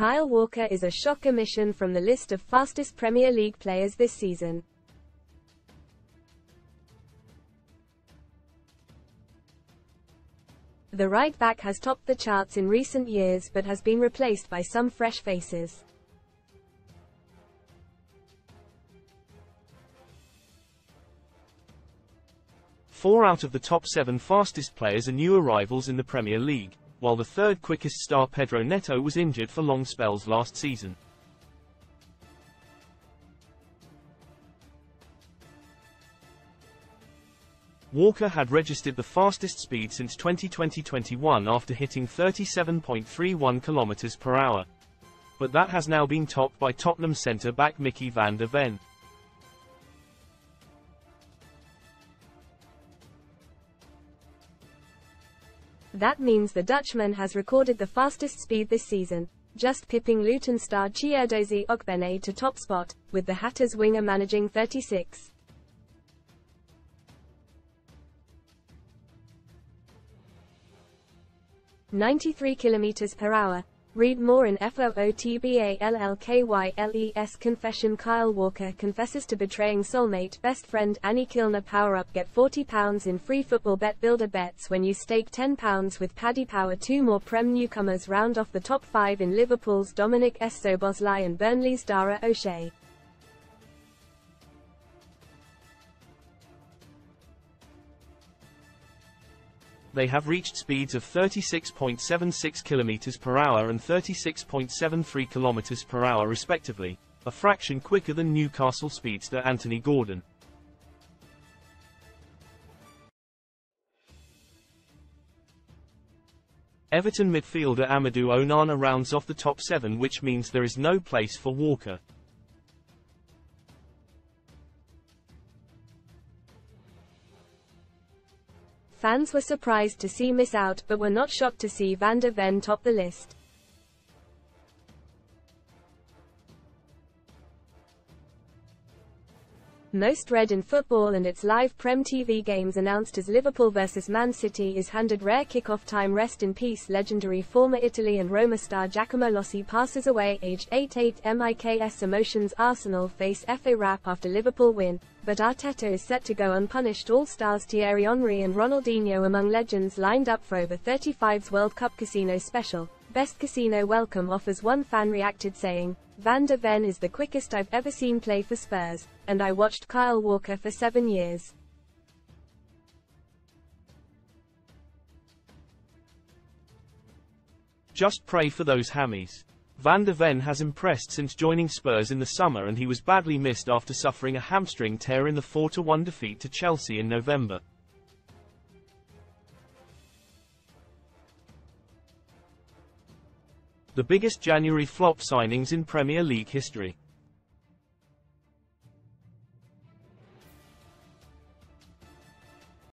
Kyle Walker is a shock omission from the list of fastest Premier League players this season. The right-back has topped the charts in recent years but has been replaced by some fresh faces. Four out of the top 7 fastest players are new arrivals in the Premier League, while the third quickest star Pedro Neto was injured for long spells last season. Walker had registered the fastest speed since 2020-21 after hitting 37.31 km per hour. But that has now been topped by Tottenham centre-back Mickey van der Ven. That means the Dutchman has recorded the fastest speed this season, just pipping Luton star Chiedozie Ogbene to top spot, with the Hatters winger managing 36. .93 km per hour. Read more in FOOTBALLKYLES confession. Kyle Walker confesses to betraying soulmate best friend Annie Kilner. Power up, get £40 in free football bet builder bets when you stake £10 with Paddy Power. 2 more Prem newcomers round off the top 5 in Liverpool's Dominic Szoboszlai and Burnley's Dara O'Shea. They have reached speeds of 36.76 km per hour and 36.73 km per hour respectively, a fraction quicker than Newcastle speedster Anthony Gordon. Everton midfielder Amadou Onana rounds off the top 7, which means there is no place for Walker. Fans were surprised to see miss out but were not shocked to see Van der Ven top the list. Most read in football and its live Prem TV games announced as Liverpool vs Man City is handed rare kick-off time. Rest in peace legendary former Italy and Roma star Giacomo Lossi passes away aged 88. Mix emotions. Arsenal face FA wrap after Liverpool win, but Arteta is set to go unpunished. All-stars Thierry Henry and Ronaldinho among legends lined up for over 35's World Cup Casino special. Best casino welcome offers. One fan reacted saying, "Van der Ven is the quickest I've ever seen play for Spurs, and I watched Kyle Walker for 7 years." Just pray for those hammies. Van der Ven has impressed since joining Spurs in the summer, and he was badly missed after suffering a hamstring tear in the 4-1 defeat to Chelsea in November. The biggest January flop signings in Premier League history.